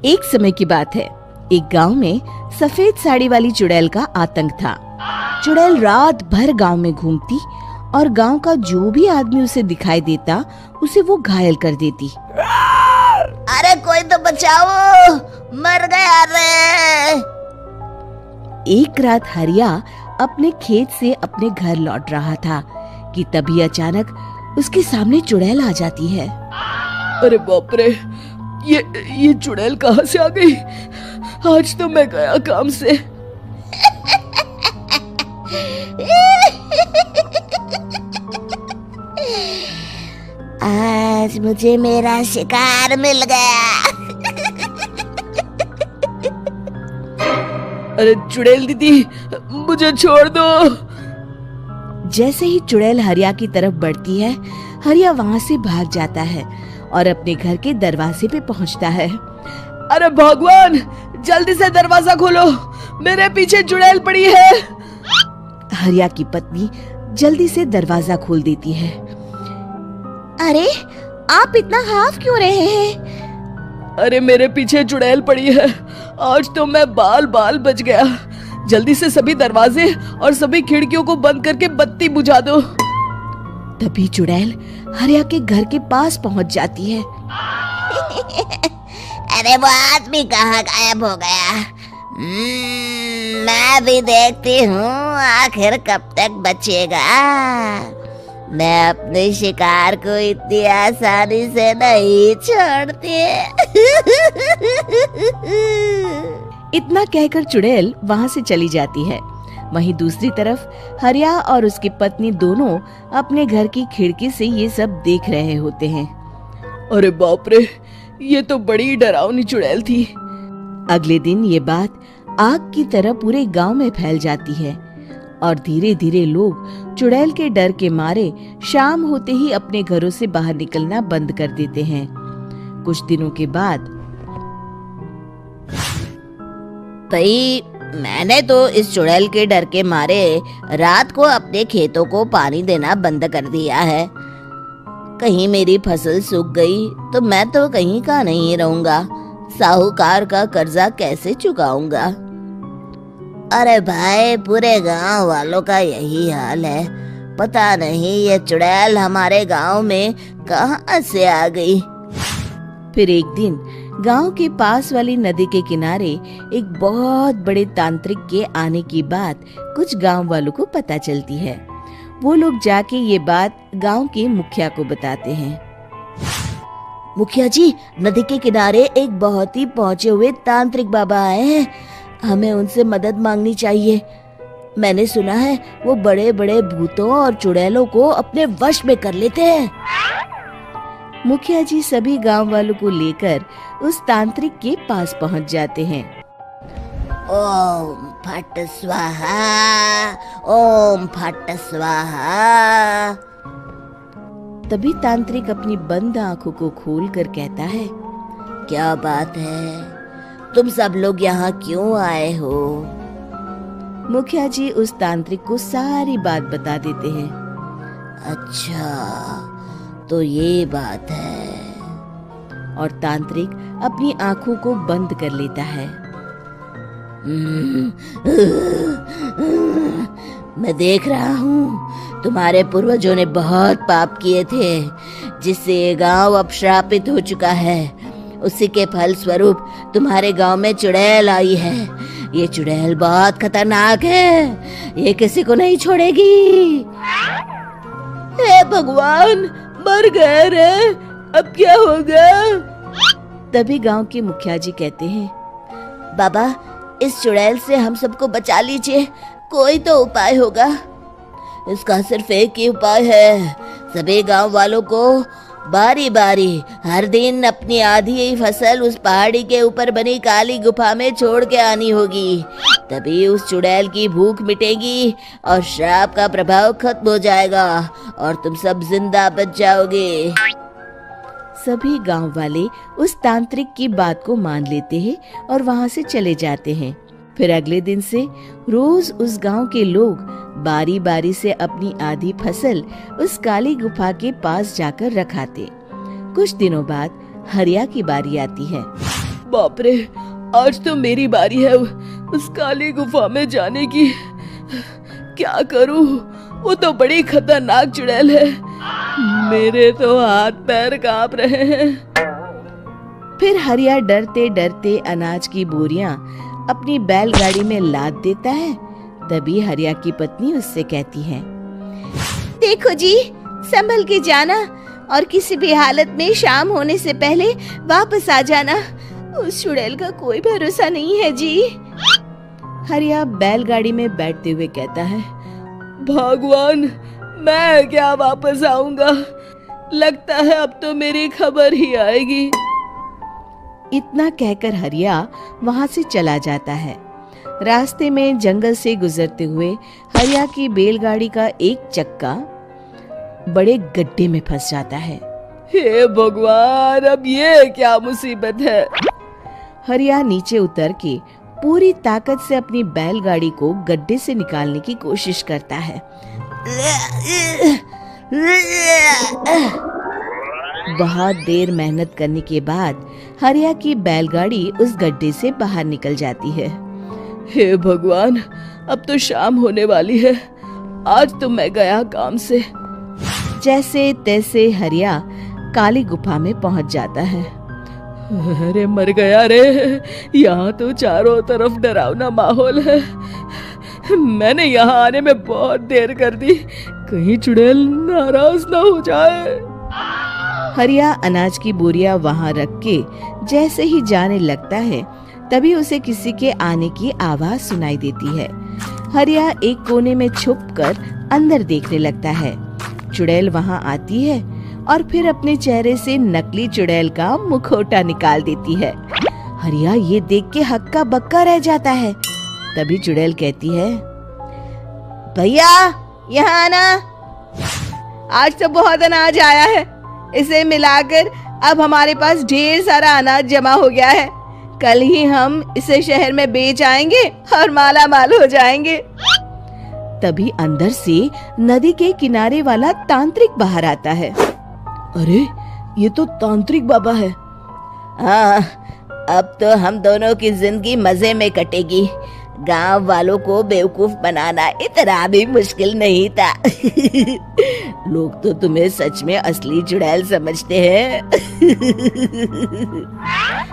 एक समय की बात है। एक गांव में सफेद साड़ी वाली चुड़ैल का आतंक था। चुड़ैल रात भर गांव में घूमती और गांव का जो भी आदमी उसे दिखाई देता उसे वो घायल कर देती। अरे कोई तो बचाओ, मर गया रे। एक रात हरिया अपने खेत से अपने घर लौट रहा था कि तभी अचानक उसके सामने चुड़ैल आ जाती है। अरे बाप रे, ये चुड़ैल कहाँ से आ गई? आज तो मैं गया काम से। आज मुझे मेरा शिकार मिल गया। अरे चुड़ैल दीदी, मुझे छोड़ दो। जैसे ही चुड़ैल हरिया की तरफ बढ़ती है, हरिया वहाँ से भाग जाता है और अपने घर के दरवाजे पे पहुँचता है। अरे भगवान, जल्दी से दरवाजा खोलो, मेरे पीछे चुड़ैल पड़ी है। हरिया की पत्नी जल्दी से दरवाजा खोल देती है। अरे आप इतना हाफ क्यों रहे हैं? अरे मेरे पीछे चुड़ैल पड़ी है, आज तो मैं बाल बाल बच गया। जल्दी से सभी दरवाजे और सभी खिड़कियों को बंद करके बत्ती बुझा दो। तभी चुड़ैल हरिया के घर के पास पहुंच जाती है। अरे वो आदमी कहाँ गायब हो गया? मैं भी देखती हूँ आखिर कब तक बचेगा। मैं अपने शिकार को इतनी आसानी से नहीं छोड़ती। इतना कहकर चुड़ैल वहाँ से चली जाती है। वहीं दूसरी तरफ हरिया और उसकी पत्नी दोनों अपने घर की खिड़की से ये सब देख रहे होते हैं। अरे बाप रे, ये तो बड़ी डरावनी चुड़ैल थी। अगले दिन ये बात आग की तरह पूरे गांव में फैल जाती है और धीरे धीरे लोग चुड़ैल के डर के मारे शाम होते ही अपने घरों से बाहर निकलना बंद कर देते हैं। कुछ दिनों के बाद भाई, मैंने तो इस चुड़ैल के डर के मारे रात को अपने खेतों को पानी देना बंद कर दिया है। कहीं मेरी फसल सूख गई तो मैं तो कहीं का नहीं रहूंगा। साहूकार का कर्जा कैसे चुकाऊंगा? अरे भाई, पूरे गांव वालों का यही हाल है। पता नहीं ये चुड़ैल हमारे गांव में कहां से आ गई। फिर एक दिन गांव के पास वाली नदी के किनारे एक बहुत बड़े तांत्रिक के आने की बात कुछ गांव वालों को पता चलती है। वो लोग जाके ये बात गांव के मुखिया को बताते हैं। मुखिया जी, नदी के किनारे एक बहुत ही पहुंचे हुए तांत्रिक बाबा आए हैं। हमें उनसे मदद मांगनी चाहिए। मैंने सुना है वो बड़े बड़े भूतों और चुड़ैलों को अपने वश में कर लेते हैं। मुखिया जी सभी गांव वालों को लेकर उस तांत्रिक के पास पहुंच जाते हैं। ओम फट स्वाहा, ओम फट स्वाहा। तभी तांत्रिक अपनी बंद आंखों को खोलकर कहता है, क्या बात है? तुम सब लोग यहाँ क्यों आए हो? मुखिया जी उस तांत्रिक को सारी बात बता देते हैं। अच्छा, तो ये बात है। और तांत्रिक अपनी आंखों को बंद कर लेता है। मैं देख रहा हूँ तुम्हारे पूर्वजों ने बहुत पाप किए थे, जिससे ये गांव अब श्रापित हो चुका है। उसी के फल स्वरूप तुम्हारे गांव में चुड़ैल आई है। ये चुड़ैल बहुत खतरनाक है, ये किसी को नहीं छोड़ेगी। हे भगवान, मर गए रे, अब क्या होगा? तभी गांव के मुखिया जी कहते हैं, बाबा, इस चुड़ैल से हम सबको बचा लीजिए। कोई तो उपाय होगा। इसका सिर्फ एक ही उपाय है। सभी गांव वालों को बारी बारी हर दिन अपनी आधी फसल उस पहाड़ी के ऊपर बनी काली गुफा में छोड़ के आनी होगी। तभी उस चुड़ैल की भूख मिटेगी और श्राप का प्रभाव खत्म हो जाएगा और तुम सब जिंदा बच जाओगे। सभी गांव वाले उस तांत्रिक की बात को मान लेते हैं और वहां से चले जाते हैं। फिर अगले दिन से रोज उस गांव के लोग बारी बारी से अपनी आधी फसल उस काली गुफा के पास जाकर रखाते। कुछ दिनों बाद हरिया की बारी आती है। बाप रे, आज तो मेरी बारी है उस काली गुफा में जाने की। क्या करूं, वो तो बड़ी खतरनाक चुड़ैल है। मेरे तो हाथ पैर कांप रहे हैं। फिर हरिया डरते डरते अनाज की बोरियां अपनी बैलगाड़ी में लाद देता है। तभी हरिया की पत्नी उससे कहती है, देखो जी, संभल के जाना और किसी भी हालत में शाम होने से पहले वापस आ जाना। उस चुड़ैल का कोई भरोसा नहीं है जी। हरिया बैलगाड़ी में बैठते हुए कहता है, भगवान, मैं क्या वापस आऊंगा। लगता है अब तो मेरी खबर ही आएगी। इतना कहकर हरिया वहां से चला जाता है। रास्ते में जंगल से गुजरते हुए हरिया की बैलगाड़ी का एक चक्का बड़े गड्ढे में फंस जाता है। हे भगवान, अब ये क्या मुसीबत है। हरिया नीचे उतर के पूरी ताकत से अपनी बैलगाड़ी को गड्ढे से निकालने की कोशिश करता है। बहुत देर मेहनत करने के बाद हरिया की बैलगाड़ी उस गड्ढे से बाहर निकल जाती है। हे भगवान, अब तो शाम होने वाली है। आज तो मैं गया काम से। जैसे तैसे हरिया काली गुफा में पहुंच जाता है। अरे मर गया रे, यहाँ तो चारों तरफ डरावना माहौल है। मैंने यहाँ आने में बहुत देर कर दी, कहीं चुड़ैल नाराज ना हो जाए। हरिया अनाज की बोरियां वहां रख के जैसे ही जाने लगता है, तभी उसे किसी के आने की आवाज सुनाई देती है। हरिया एक कोने में छुपकर अंदर देखने लगता है। चुड़ैल वहां आती है और फिर अपने चेहरे से नकली चुड़ैल का मुखौटा निकाल देती है। हरिया ये देख के हक्का बक्का रह जाता है। तभी चुड़ैल कहती है, भैया यहाँ आना। आज तो बहुत अनाज आया है, इसे मिलाकर अब हमारे पास ढेर सारा अनाज जमा हो गया है। कल ही हम इसे शहर में बेच आएंगे और माला माल हो जाएंगे। तभी अंदर से नदी के किनारे वाला तांत्रिक बाहर आता है। अरे, ये तो तांत्रिक बाबा है। हाँ, अब तो हम दोनों की जिंदगी मजे में कटेगी। गांव वालों को बेवकूफ बनाना इतना भी मुश्किल नहीं था। लोग तो तुम्हें सच में असली चुड़ैल समझते हैं।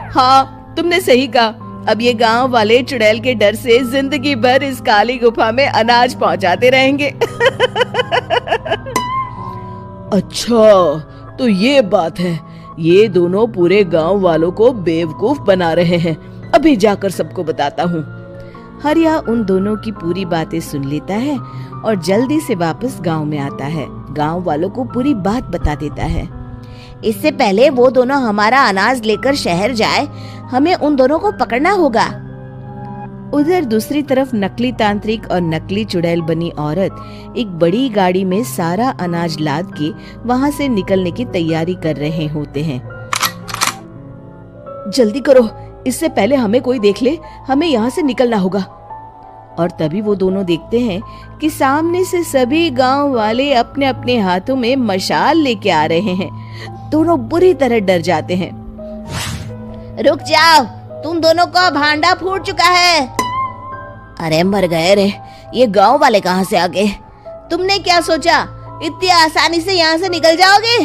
हाँ, तुमने सही कहा। अब ये गांव वाले चुड़ैल के डर से जिंदगी भर इस काली गुफा में अनाज पहुंचाते रहेंगे। अच्छा, तो ये बात है। ये दोनों पूरे गांव वालों को बेवकूफ बना रहे हैं। अभी जाकर सबको बताता हूँ। हरिया उन दोनों की पूरी बातें सुन लेता है और जल्दी से वापस गांव में आता है। गांव वालों को पूरी बात बता देता है। इससे पहले वो दोनों हमारा अनाज लेकर शहर जाए, हमें उन दोनों को पकड़ना होगा। उधर दूसरी तरफ नकली तांत्रिक और नकली चुड़ैल बनी औरत एक बड़ी गाड़ी में सारा अनाज लाद के वहां से निकलने की तैयारी कर रहे होते हैं। जल्दी करो, इससे पहले हमें कोई देख ले। हमें यहाँ से निकलना होगा। और तभी वो दोनों देखते हैं कि सामने से सभी गांव वाले अपने अपने हाथों में मशाल लेके आ रहे हैं। दोनों बुरी तरह डर जाते हैं। रुक जाओ, तुम दोनों का भांडा फूट चुका है। अरे मर गए रे, ये गांव वाले कहाँ से आ गए? तुमने क्या सोचा इतनी आसानी से यहाँ से निकल जाओगे?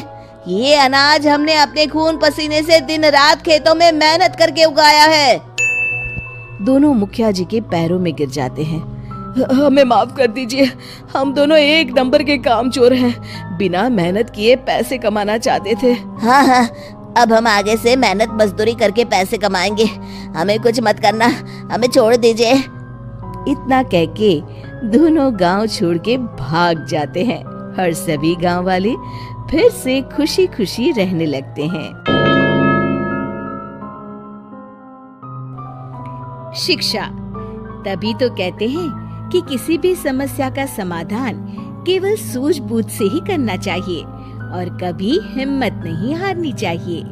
ये अनाज हमने अपने खून पसीने से दिन रात खेतों में मेहनत करके उगाया है। दोनों मुखिया जी के पैरों में गिर जाते हैं। हमें माफ कर दीजिए, हम दोनों एक नंबर के कामचोर हैं। बिना मेहनत किए पैसे कमाना चाहते थे। हाँ, अब हम आगे से मेहनत मजदूरी करके पैसे कमाएंगे। हमें कुछ मत करना, हमें छोड़ दीजिए। इतना कह के दोनों गांव छोड़ के भाग जाते हैं और सभी गांव वाले फिर से खुशी खुशी रहने लगते हैं। शिक्षा, तभी तो कहते हैं कि किसी भी समस्या का समाधान केवल सूझबूझ से ही करना चाहिए और कभी हिम्मत नहीं हारनी चाहिए।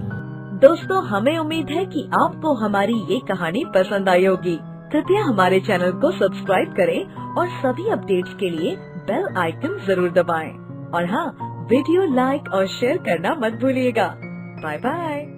दोस्तों, हमें उम्मीद है कि आपको हमारी ये कहानी पसंद आई होगी। कृपया हमारे चैनल को सब्सक्राइब करें और सभी अपडेट्स के लिए बेल आइकन जरूर दबाएं। और हाँ, वीडियो लाइक और शेयर करना मत भूलिएगा। Bye bye.